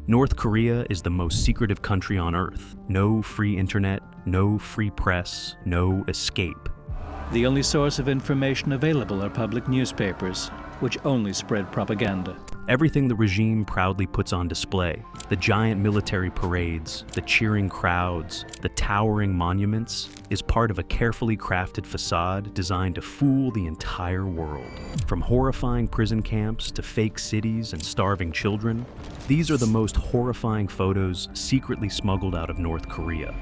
North Korea is the most secretive country on Earth. No free internet, no free press, no escape. The only source of information available are public newspapers, which only spread propaganda. Everything the regime proudly puts on display, the giant military parades, the cheering crowds, the towering monuments, is part of a carefully crafted facade designed to fool the entire world. From horrifying prison camps to fake cities and starving children, these are the most horrifying photos secretly smuggled out of North Korea.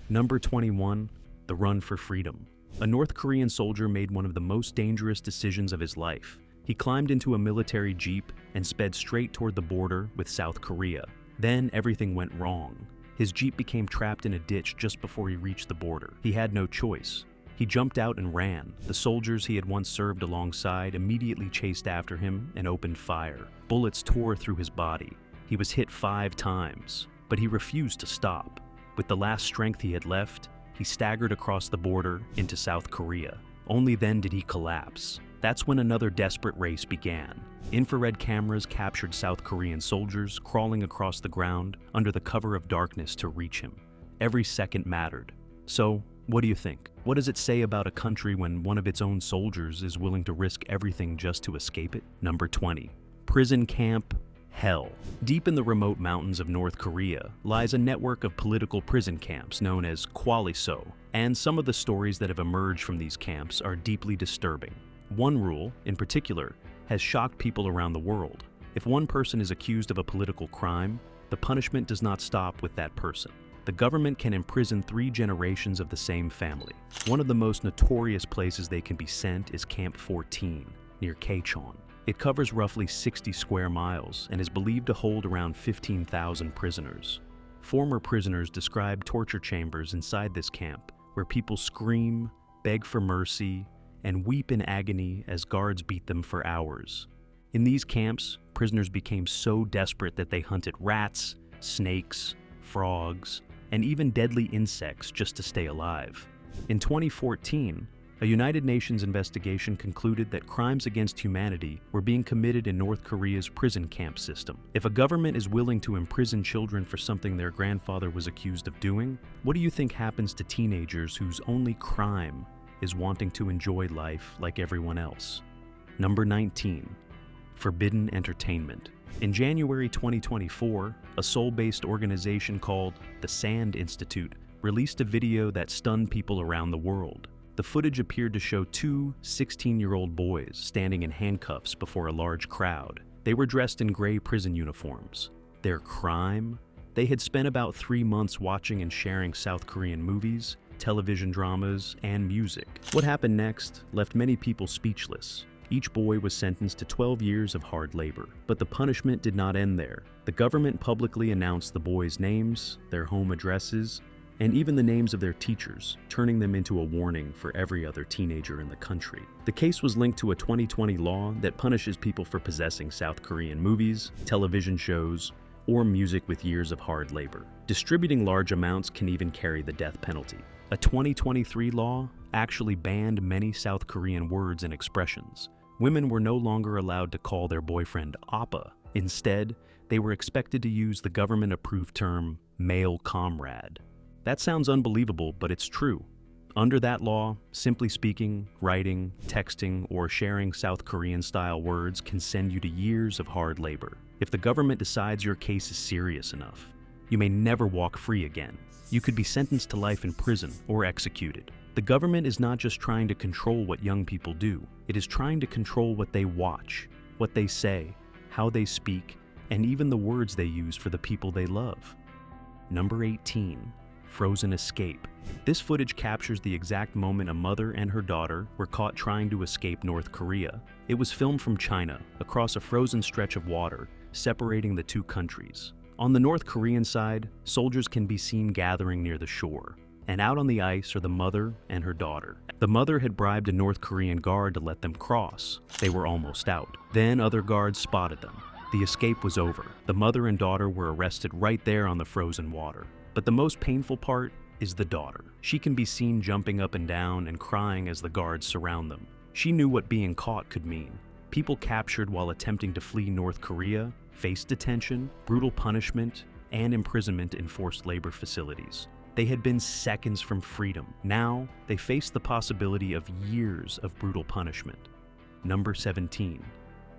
Number 21, the run for freedom. A North Korean soldier made one of the most dangerous decisions of his life. He climbed into a military jeep and sped straight toward the border with South Korea. Then everything went wrong. His jeep became trapped in a ditch just before he reached the border. He had no choice. He jumped out and ran. The soldiers he had once served alongside immediately chased after him and opened fire. Bullets tore through his body. He was hit 5 times, but he refused to stop. With the last strength he had left, he staggered across the border into South Korea. Only then did he collapse. That's when another desperate race began. Infrared cameras captured South Korean soldiers crawling across the ground under the cover of darkness to reach him. Every second mattered. So, what do you think? What does it say about a country when one of its own soldiers is willing to risk everything just to escape it? Number 20. Prison Camp Hell. Deep in the remote mountains of North Korea lies a network of political prison camps known as Kwaliso, and some of the stories that have emerged from these camps are deeply disturbing. One rule, in particular, has shocked people around the world. If one person is accused of a political crime, the punishment does not stop with that person. The government can imprison 3 generations of the same family. One of the most notorious places they can be sent is Camp 14, near Kaechon. It covers roughly 60 square miles and is believed to hold around 15,000 prisoners. Former prisoners describe torture chambers inside this camp, where people scream, beg for mercy, and weep in agony as guards beat them for hours. In these camps, prisoners became so desperate that they hunted rats, snakes, frogs, and even deadly insects just to stay alive. In 2014, a United Nations investigation concluded that crimes against humanity were being committed in North Korea's prison camp system. If a government is willing to imprison children for something their grandfather was accused of doing, what do you think happens to teenagers whose only crime is wanting to enjoy life like everyone else? Number 19. Forbidden entertainment. In January 2024, a Seoul-based organization called the Sand Institute released a video that stunned people around the world. The footage appeared to show 2 16-year-old boys standing in handcuffs before a large crowd. They were dressed in gray prison uniforms. Their crime? They had spent about 3 months watching and sharing South Korean movies, television dramas, and music. What happened next left many people speechless. Each boy was sentenced to 12 years of hard labor. But the punishment did not end there. The government publicly announced the boys' names, their home addresses, and even the names of their teachers, turning them into a warning for every other teenager in the country. The case was linked to a 2020 law that punishes people for possessing South Korean movies, television shows, or music with years of hard labor. Distributing large amounts can even carry the death penalty. A 2023 law actually banned many South Korean words and expressions. Women were no longer allowed to call their boyfriend Appa. Instead, they were expected to use the government-approved term male comrade. That sounds unbelievable, but it's true. Under that law, simply speaking, writing, texting, or sharing South Korean-style words can send you to years of hard labor. If the government decides your case is serious enough, you may never walk free again. You could be sentenced to life in prison or executed. The government is not just trying to control what young people do, it is trying to control what they watch, what they say, how they speak, and even the words they use for the people they love. Number 18. Frozen escape. This footage captures the exact moment a mother and her daughter were caught trying to escape North Korea. It was filmed from China, across a frozen stretch of water, separating the 2 countries. On the North Korean side, soldiers can be seen gathering near the shore, and out on the ice are the mother and her daughter. The mother had bribed a North Korean guard to let them cross. They were almost out. Then other guards spotted them. The escape was over. The mother and daughter were arrested right there on the frozen water. But the most painful part is the daughter. She can be seen jumping up and down and crying as the guards surround them. She knew what being caught could mean. People captured while attempting to flee North Korea faced detention, brutal punishment, and imprisonment in forced labor facilities. They had been seconds from freedom. Now, they faced the possibility of years of brutal punishment. Number 17.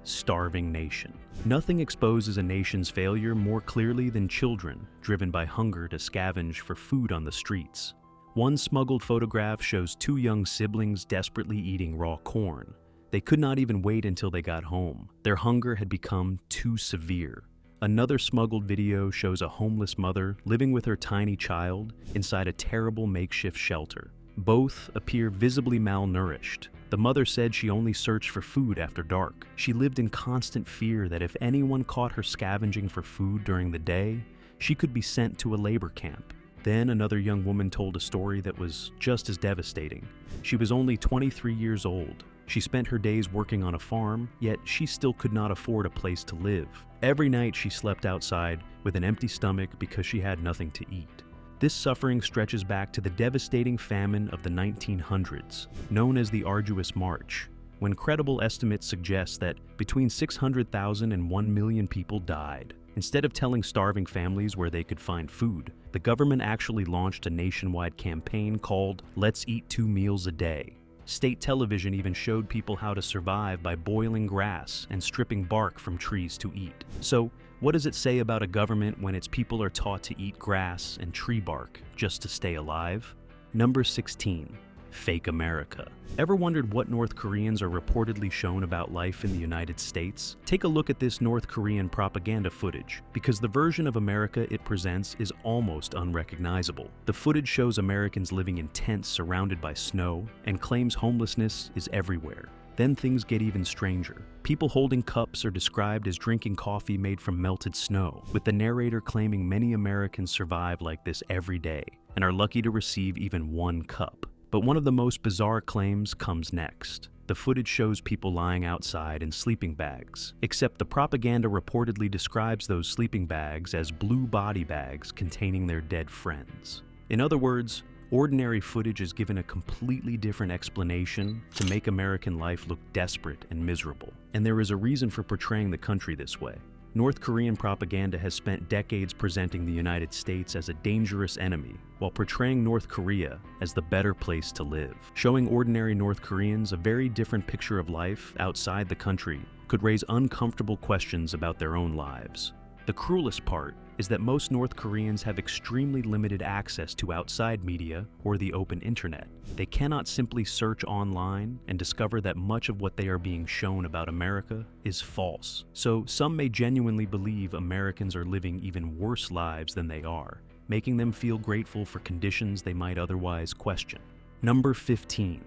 Starving nation. Nothing exposes a nation's failure more clearly than children driven by hunger to scavenge for food on the streets. One smuggled photograph shows two young siblings desperately eating raw corn. They could not even wait until they got home. Their hunger had become too severe. Another smuggled video shows a homeless mother living with her tiny child inside a terrible makeshift shelter. Both appear visibly malnourished. The mother said she only searched for food after dark. She lived in constant fear that if anyone caught her scavenging for food during the day, she could be sent to a labor camp. Then another young woman told a story that was just as devastating. She was only 23 years old. She spent her days working on a farm, yet she still could not afford a place to live. Every night she slept outside with an empty stomach because she had nothing to eat. This suffering stretches back to the devastating famine of the 1900s, known as the Arduous March, when credible estimates suggest that between 600,000 and 1 million people died. Instead of telling starving families where they could find food, the government actually launched a nationwide campaign called Let's Eat 2 Meals a Day. State television even showed people how to survive by boiling grass and stripping bark from trees to eat. So, what does it say about a government when its people are taught to eat grass and tree bark just to stay alive? Number 16. Fake America. Ever wondered what North Koreans are reportedly shown about life in the United States? Take a look at this North Korean propaganda footage, because the version of America it presents is almost unrecognizable. The footage shows Americans living in tents surrounded by snow and claims homelessness is everywhere. Then things get even stranger. People holding cups are described as drinking coffee made from melted snow, with the narrator claiming many Americans survive like this every day and are lucky to receive even one cup. But one of the most bizarre claims comes next. The footage shows people lying outside in sleeping bags, except the propaganda reportedly describes those sleeping bags as blue body bags containing their dead friends. In other words, ordinary footage is given a completely different explanation to make American life look desperate and miserable. And there is a reason for portraying the country this way. North Korean propaganda has spent decades presenting the United States as a dangerous enemy, while portraying North Korea as the better place to live. Showing ordinary North Koreans a very different picture of life outside the country could raise uncomfortable questions about their own lives. The cruelest part is that most North Koreans have extremely limited access to outside media or the open internet. They cannot simply search online and discover that much of what they are being shown about America is false. So some may genuinely believe Americans are living even worse lives than they are, making them feel grateful for conditions they might otherwise question. Number 15.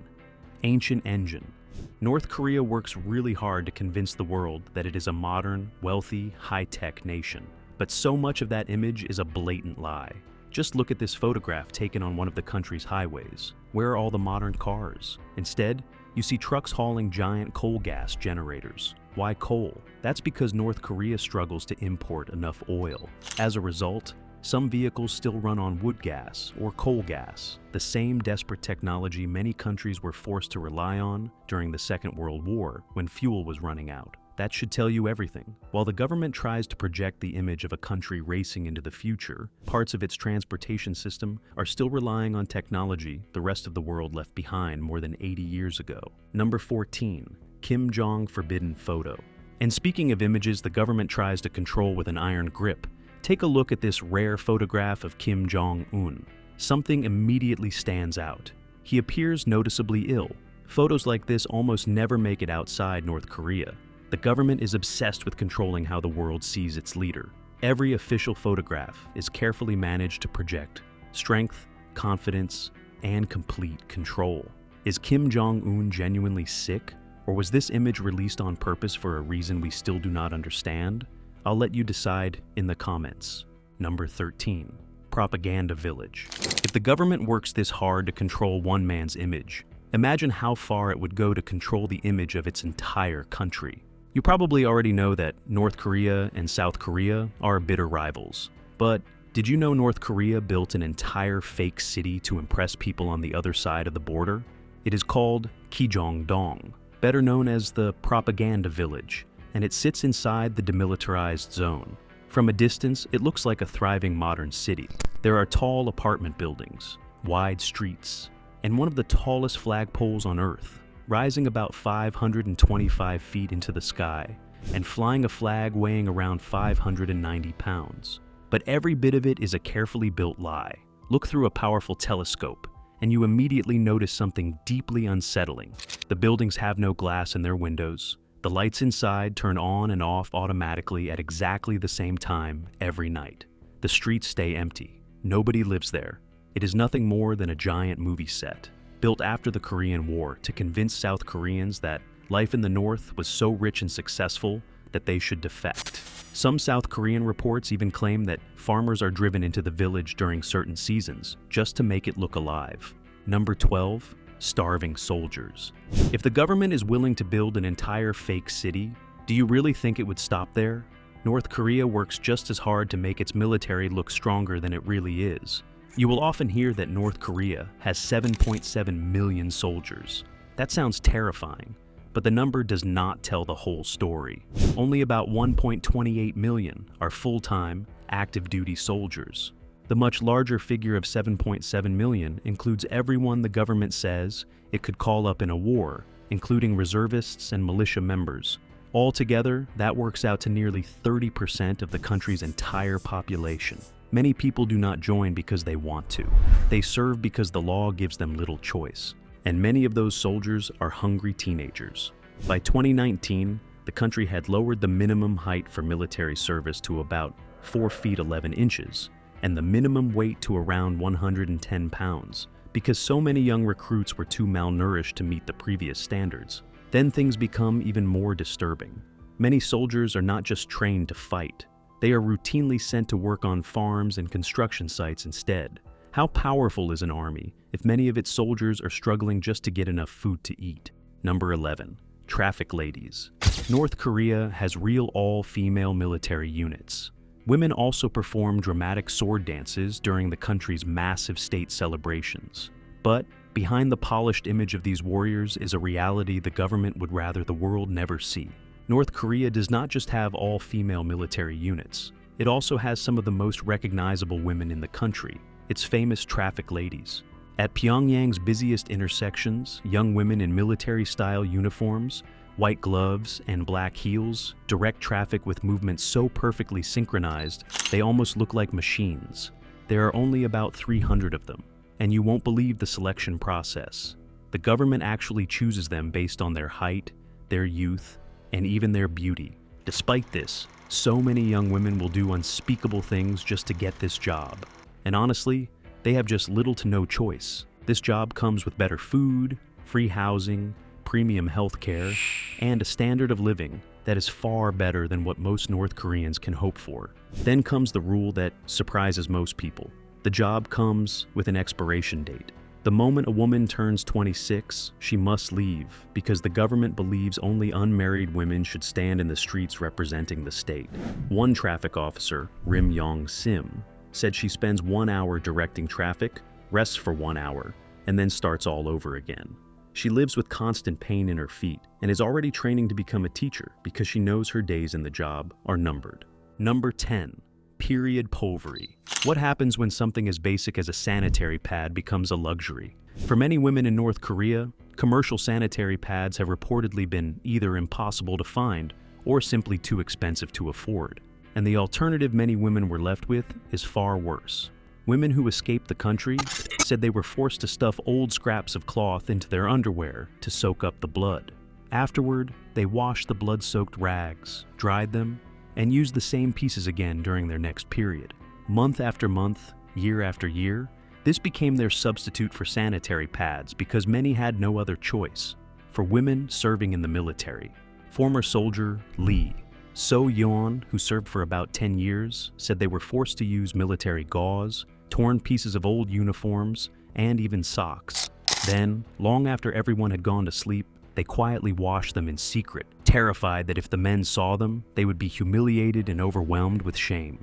Ancient engine. North Korea works really hard to convince the world that it is a modern, wealthy, high-tech nation. But so much of that image is a blatant lie. Just look at this photograph taken on one of the country's highways. Where are all the modern cars? Instead, you see trucks hauling giant coal gas generators. Why coal? That's because North Korea struggles to import enough oil. As a result, some vehicles still run on wood gas or coal gas, the same desperate technology many countries were forced to rely on during the Second World War when fuel was running out. That should tell you everything. While the government tries to project the image of a country racing into the future, parts of its transportation system are still relying on technology the rest of the world left behind more than 80 years ago. Number 14. Kim Jong forbidden photo. And speaking of images the government tries to control with an iron grip, take a look at this rare photograph of Kim Jong-un. Something immediately stands out. He appears noticeably ill. Photos like this almost never make it outside North Korea. The government is obsessed with controlling how the world sees its leader. Every official photograph is carefully managed to project strength, confidence, and complete control. Is Kim Jong-un genuinely sick, or was this image released on purpose for a reason we still do not understand? I'll let you decide in the comments. Number 13. Propaganda village. If the government works this hard to control one man's image, imagine how far it would go to control the image of its entire country. You probably already know that North Korea and South Korea are bitter rivals. But did you know North Korea built an entire fake city to impress people on the other side of the border? It is called Kijong-dong, better known as the Propaganda Village. and it sits inside the demilitarized zone. From a distance, it looks like a thriving modern city. There are tall apartment buildings, wide streets, and one of the tallest flagpoles on Earth, rising about 525 feet into the sky, and flying a flag weighing around 590 pounds. But every bit of it is a carefully built lie. Look through a powerful telescope, and you immediately notice something deeply unsettling. The buildings have no glass in their windows. The lights inside turn on and off automatically at exactly the same time every night. The streets stay empty. Nobody lives there. It is nothing more than a giant movie set, built after the Korean War to convince South Koreans that life in the North was so rich and successful that they should defect. Some South Korean reports even claim that farmers are driven into the village during certain seasons just to make it look alive. Number 12, starving soldiers. If the government is willing to build an entire fake city, do you really think it would stop there? North Korea works just as hard to make its military look stronger than it really is. You will often hear that North Korea has 7.7 million soldiers. That sounds terrifying, but the number does not tell the whole story. Only about 1.28 million are full-time, active-duty soldiers. The much larger figure of 7.7 million includes everyone the government says it could call up in a war, including reservists and militia members. Altogether, that works out to nearly 30% of the country's entire population. Many people do not join because they want to. They serve because the law gives them little choice. And many of those soldiers are hungry teenagers. By 2019, the country had lowered the minimum height for military service to about 4 feet 11 inches, and the minimum weight to around 110 pounds, because so many young recruits were too malnourished to meet the previous standards. Then things become even more disturbing. Many soldiers are not just trained to fight. They are routinely sent to work on farms and construction sites instead. How powerful is an army if many of its soldiers are struggling just to get enough food to eat? Number 11. Traffic ladies. North Korea has real all-female military units. Women also perform dramatic sword dances during the country's massive state celebrations. But behind the polished image of these warriors is a reality the government would rather the world never see. North Korea does not just have all-female military units. It also has some of the most recognizable women in the country, its famous traffic ladies. At Pyongyang's busiest intersections, young women in military-style uniforms, white gloves, and black heels direct traffic with movements so perfectly synchronized they almost look like machines. There are only about 300 of them, and you won't believe the selection process. The government actually chooses them based on their height, their youth, and even their beauty. Despite this, so many young women will do unspeakable things just to get this job. And honestly, they have just little to no choice. This job comes with better food, free housing, premium health care, and a standard of living that is far better than what most North Koreans can hope for. Then comes the rule that surprises most people. The job comes with an expiration date. The moment a woman turns 26, she must leave because the government believes only unmarried women should stand in the streets representing the state. One traffic officer, Rim Yong Sim, said she spends 1 hour directing traffic, rests for 1 hour, and then starts all over again. She lives with constant pain in her feet and is already training to become a teacher because she knows her days in the job are numbered. Number 10. Period poverty. What happens when something as basic as a sanitary pad becomes a luxury? For many women in North Korea, commercial sanitary pads have reportedly been either impossible to find or simply too expensive to afford. And the alternative many women were left with is far worse. Women who escaped the country said they were forced to stuff old scraps of cloth into their underwear to soak up the blood. Afterward, they washed the blood-soaked rags, dried them, and used the same pieces again during their next period. Month after month, year after year, this became their substitute for sanitary pads because many had no other choice. For women serving in the military, former soldier Lee So-yeon, who served for about 10 years, said they were forced to use military gauze, torn pieces of old uniforms, and even socks. Then, long after everyone had gone to sleep, they quietly washed them in secret, terrified that if the men saw them, they would be humiliated and overwhelmed with shame.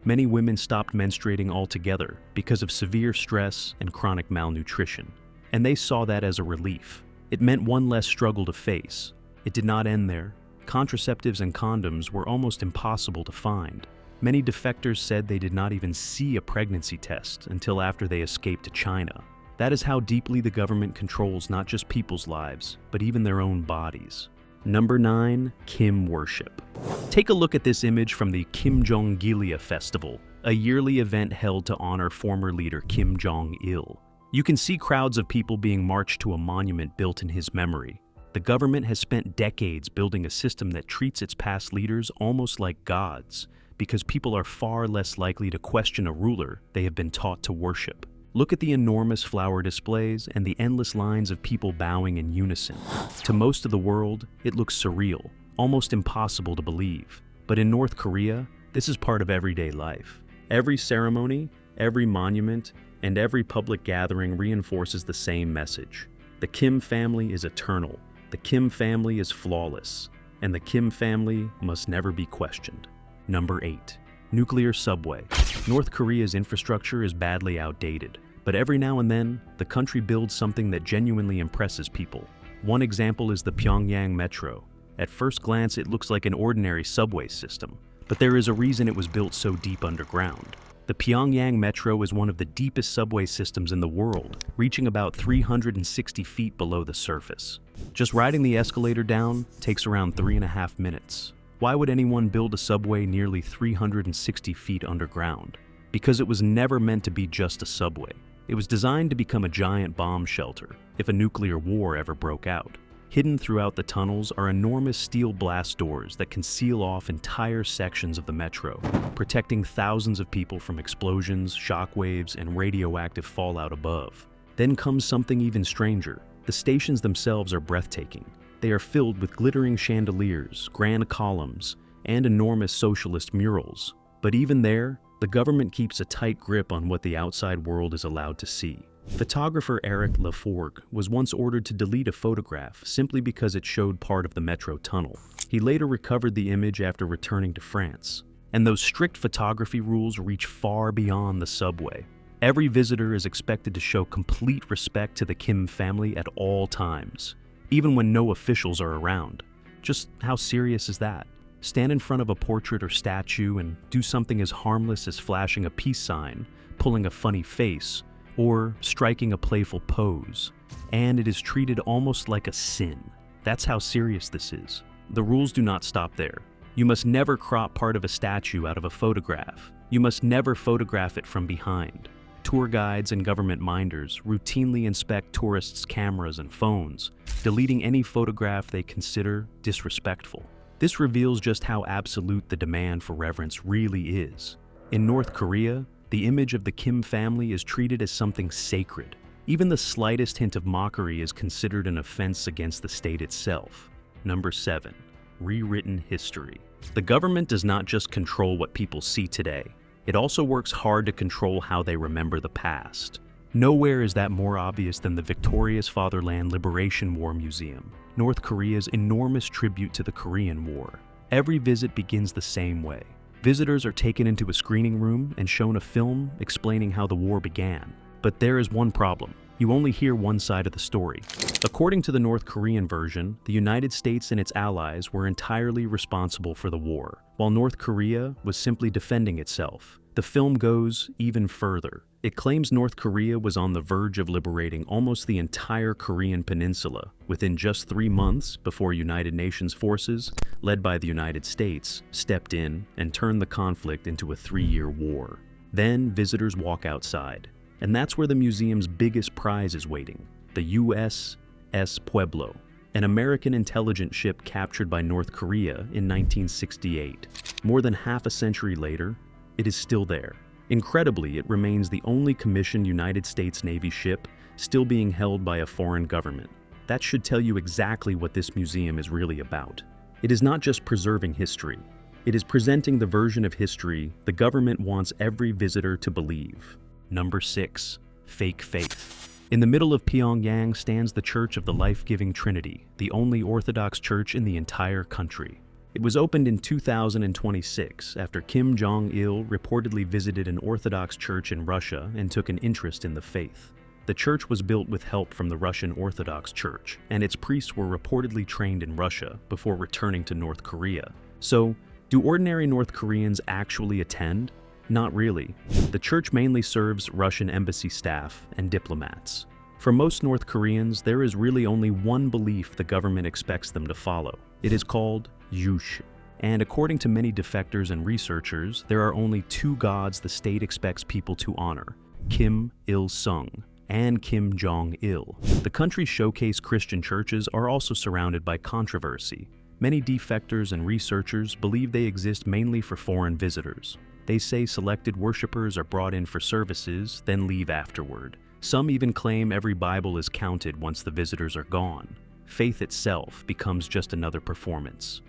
Many women stopped menstruating altogether because of severe stress and chronic malnutrition, and they saw that as a relief. It meant one less struggle to face. It did not end there. Contraceptives and condoms were almost impossible to find. Many defectors said they did not even see a pregnancy test until after they escaped to China. That is how deeply the government controls not just people's lives, but even their own bodies. Number 9. Kim worship. Take a look at this image from the Kim Jong-gilia Festival, a yearly event held to honor former leader Kim Jong-il. You can see crowds of people being marched to a monument built in his memory. The government has spent decades building a system that treats its past leaders almost like gods, because people are far less likely to question a ruler they have been taught to worship. Look at the enormous flower displays and the endless lines of people bowing in unison. To most of the world, it looks surreal, almost impossible to believe. But in North Korea, this is part of everyday life. Every ceremony, every monument, and every public gathering reinforces the same message. The Kim family is eternal, the Kim family is flawless, and the Kim family must never be questioned. Number 8. Nuclear subway. North Korea's infrastructure is badly outdated, but every now and then, the country builds something that genuinely impresses people. One example is the Pyongyang Metro. At first glance, it looks like an ordinary subway system, but there is a reason it was built so deep underground. The Pyongyang Metro is one of the deepest subway systems in the world, reaching about 360 feet below the surface. Just riding the escalator down takes around 3.5 minutes. Why would anyone build a subway nearly 360 feet underground? Because it was never meant to be just a subway. It was designed to become a giant bomb shelter if a nuclear war ever broke out. Hidden throughout the tunnels are enormous steel blast doors that can seal off entire sections of the metro, protecting thousands of people from explosions, shockwaves, and radioactive fallout above. Then comes something even stranger. The stations themselves are breathtaking. They are filled with glittering chandeliers, grand columns, and enormous socialist murals. But even there, the government keeps a tight grip on what the outside world is allowed to see. Photographer Eric Laforgue was once ordered to delete a photograph simply because it showed part of the metro tunnel. He later recovered the image after returning to France. And those strict photography rules reach far beyond the subway. Every visitor is expected to show complete respect to the Kim family at all times, even when no officials are around. Just how serious is that? Stand in front of a portrait or statue and do something as harmless as flashing a peace sign, pulling a funny face, or striking a playful pose, and it is treated almost like a sin. That's how serious this is. The rules do not stop there. You must never crop part of a statue out of a photograph. You must never photograph it from behind. Tour guides and government minders routinely inspect tourists' cameras and phones, deleting any photograph they consider disrespectful. This reveals just how absolute the demand for reverence really is. In North Korea, the image of the Kim family is treated as something sacred. Even the slightest hint of mockery is considered an offense against the state itself. Number 7. Rewritten history. The government does not just control what people see today. It also works hard to control how they remember the past. Nowhere is that more obvious than the Victoria's Fatherland Liberation War Museum, North Korea's enormous tribute to the Korean War. Every visit begins the same way. Visitors are taken into a screening room and shown a film explaining how the war began. But there is one problem. You only hear one side of the story. According to the North Korean version, the United States and its allies were entirely responsible for the war, while North Korea was simply defending itself. The film goes even further. It claims North Korea was on the verge of liberating almost the entire Korean peninsula within just 3 months before United Nations forces, led by the United States, stepped in and turned the conflict into a 3-year war. Then visitors walk outside, and that's where the museum's biggest prize is waiting, the USS Pueblo, an American intelligence ship captured by North Korea in 1968. More than half a century later, it is still there. Incredibly, it remains the only commissioned United States Navy ship still being held by a foreign government. That should tell you exactly what this museum is really about. It is not just preserving history. It is presenting the version of history the government wants every visitor to believe. Number 6. Fake faith. In the middle of Pyongyang stands the Church of the Life-Giving Trinity, the only Orthodox church in the entire country. It was opened in 2026 after Kim Jong-il reportedly visited an Orthodox church in Russia and took an interest in the faith. The church was built with help from the Russian Orthodox Church, and its priests were reportedly trained in Russia before returning to North Korea. So, do ordinary North Koreans actually attend? Not really. The church mainly serves Russian embassy staff and diplomats. For most North Koreans, there is really only one belief the government expects them to follow. It is called Juche. And according to many defectors and researchers, there are only two gods the state expects people to honor: Kim Il-sung and Kim Jong-il. The country's showcase Christian churches are also surrounded by controversy. Many defectors and researchers believe they exist mainly for foreign visitors. They say selected worshippers are brought in for services, then leave afterward. Some even claim every Bible is counted once the visitors are gone. Faith itself becomes just another performance.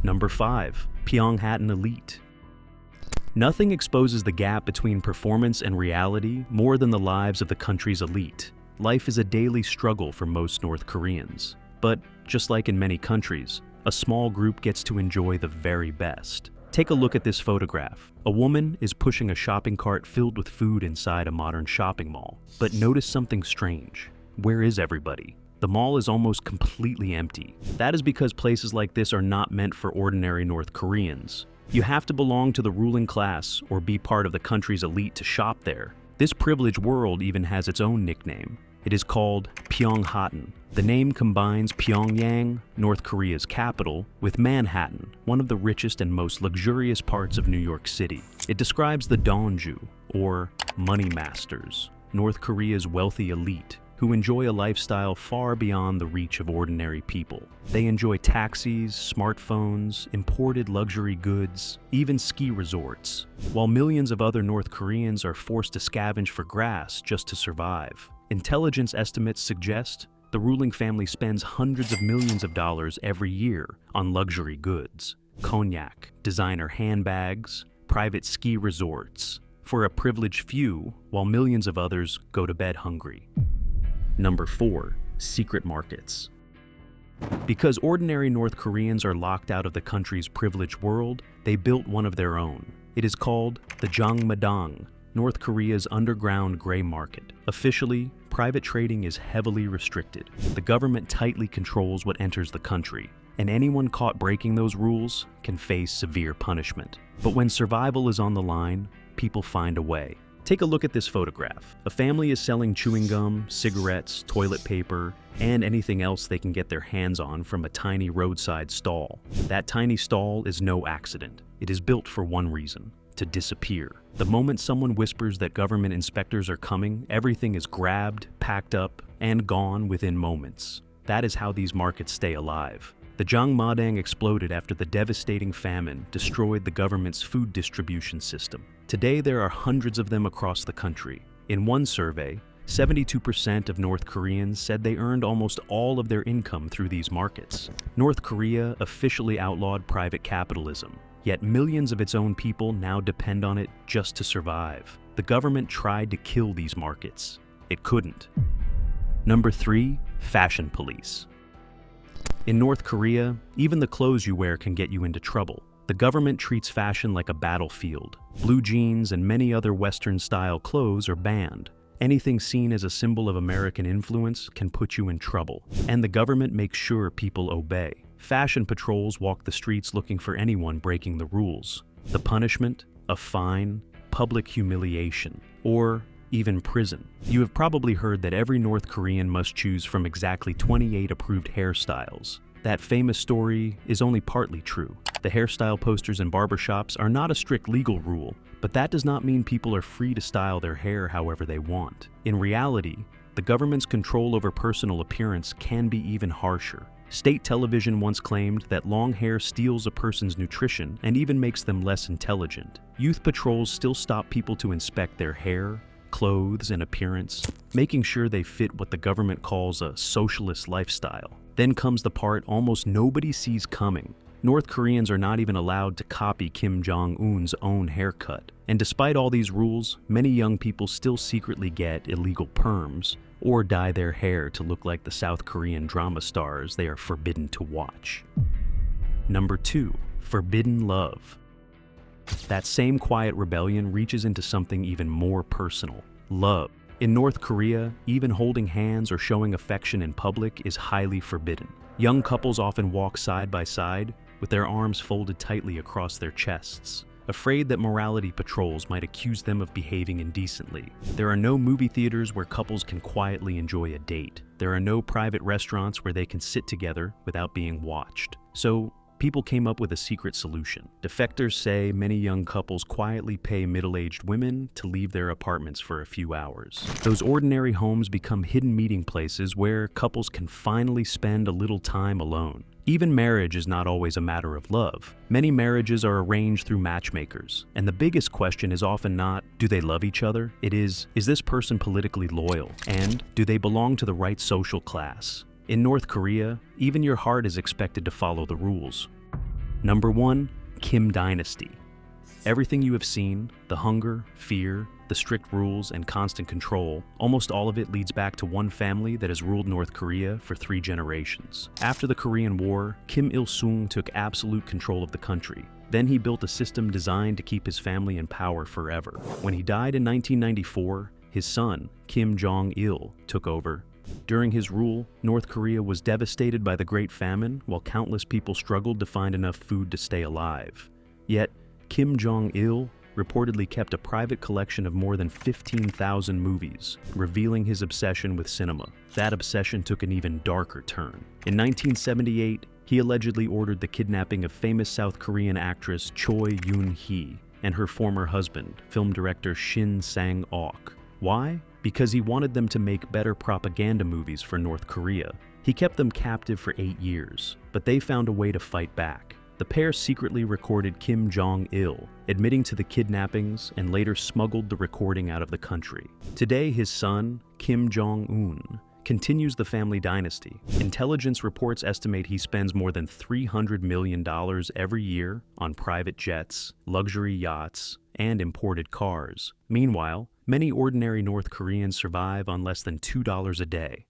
Number 5. Pyongyang elite. Nothing exposes the gap between performance and reality more than the lives of the country's elite. Life is a daily struggle for most North Koreans. But, just like in many countries, a small group gets to enjoy the very best. Take a look at this photograph. A woman is pushing a shopping cart filled with food inside a modern shopping mall. But notice something strange. Where is everybody? The mall is almost completely empty. That is because places like this are not meant for ordinary North Koreans. You have to belong to the ruling class or be part of the country's elite to shop there. This privileged world even has its own nickname. It is called Pyongyang. The name combines Pyongyang, North Korea's capital, with Manhattan, one of the richest and most luxurious parts of New York City. It describes the Donju, or money masters, North Korea's wealthy elite, who enjoy a lifestyle far beyond the reach of ordinary people. They enjoy taxis, smartphones, imported luxury goods, even ski resorts, while millions of other North Koreans are forced to scavenge for grass just to survive. Intelligence estimates suggest the ruling family spends hundreds of millions of dollars every year on luxury goods, cognac, designer handbags, private ski resorts, for a privileged few, while millions of others go to bed hungry. Number 4. Secret markets. Because ordinary North Koreans are locked out of the country's privileged world, they built one of their own. It is called the Jangmadang, North Korea's underground gray market. Officially, private trading is heavily restricted. The government tightly controls what enters the country, and anyone caught breaking those rules can face severe punishment. But when survival is on the line, people find a way. Take a look at this photograph. A family is selling chewing gum, cigarettes, toilet paper, and anything else they can get their hands on from a tiny roadside stall. That tiny stall is no accident. It is built for one reason: to disappear. The moment someone whispers that government inspectors are coming, everything is grabbed, packed up, and gone within moments. That is how these markets stay alive. The Jangmadang exploded after the devastating famine destroyed the government's food distribution system. Today, there are hundreds of them across the country. In one survey, 72% of North Koreans said they earned almost all of their income through these markets. North Korea officially outlawed private capitalism, yet millions of its own people now depend on it just to survive. The government tried to kill these markets. It couldn't. Number 3. Fashion police. In North Korea, even the clothes you wear can get you into trouble. The government treats fashion like a battlefield. Blue jeans and many other Western-style clothes are banned. Anything seen as a symbol of American influence can put you in trouble, and the government makes sure people obey. Fashion patrols walk the streets looking for anyone breaking the rules. The punishment? A fine, public humiliation, or even prison. You have probably heard that every North Korean must choose from exactly 28 approved hairstyles. That famous story is only partly true. The hairstyle posters in barbershops are not a strict legal rule, but that does not mean people are free to style their hair however they want. In reality, the government's control over personal appearance can be even harsher. State television once claimed that long hair steals a person's nutrition and even makes them less intelligent. Youth patrols still stop people to inspect their hair, clothes, and appearance, making sure they fit what the government calls a socialist lifestyle. Then comes the part almost nobody sees coming. North Koreans are not even allowed to copy Kim Jong-un's own haircut. And despite all these rules, many young people still secretly get illegal perms or dye their hair to look like the South Korean drama stars they are forbidden to watch. Number 2. Forbidden love. That same quiet rebellion reaches into something even more personal: love. In North Korea, even holding hands or showing affection in public is highly forbidden. Young couples often walk side by side, with their arms folded tightly across their chests, afraid that morality patrols might accuse them of behaving indecently. There are no movie theaters where couples can quietly enjoy a date. There are no private restaurants where they can sit together without being watched. So, people came up with a secret solution. Defectors say many young couples quietly pay middle-aged women to leave their apartments for a few hours. Those ordinary homes become hidden meeting places where couples can finally spend a little time alone. Even marriage is not always a matter of love. Many marriages are arranged through matchmakers, and the biggest question is often not, do they love each other? It is this person politically loyal? And do they belong to the right social class? In North Korea, even your heart is expected to follow the rules. Number 1, Kim Dynasty. Everything you have seen, the hunger, fear, the strict rules, and constant control, almost all of it leads back to one family that has ruled North Korea for 3 generations. After the Korean War, Kim Il-sung took absolute control of the country. Then he built a system designed to keep his family in power forever. When he died in 1994, his son, Kim Jong-il, took over. During his rule, North Korea was devastated by the Great Famine, while countless people struggled to find enough food to stay alive. Yet, Kim Jong-il reportedly kept a private collection of more than 15,000 movies, revealing his obsession with cinema. That obsession took an even darker turn. In 1978, he allegedly ordered the kidnapping of famous South Korean actress Choi Yoon-hee and her former husband, film director Shin Sang-ok. Why? Because he wanted them to make better propaganda movies for North Korea. He kept them captive for 8 years, but they found a way to fight back. The pair secretly recorded Kim Jong-il, admitting to the kidnappings, and later smuggled the recording out of the country. Today, his son, Kim Jong-un, continues the family dynasty. Intelligence reports estimate he spends more than $300 million every year on private jets, luxury yachts, and imported cars. Meanwhile, many ordinary North Koreans survive on less than $2 a day.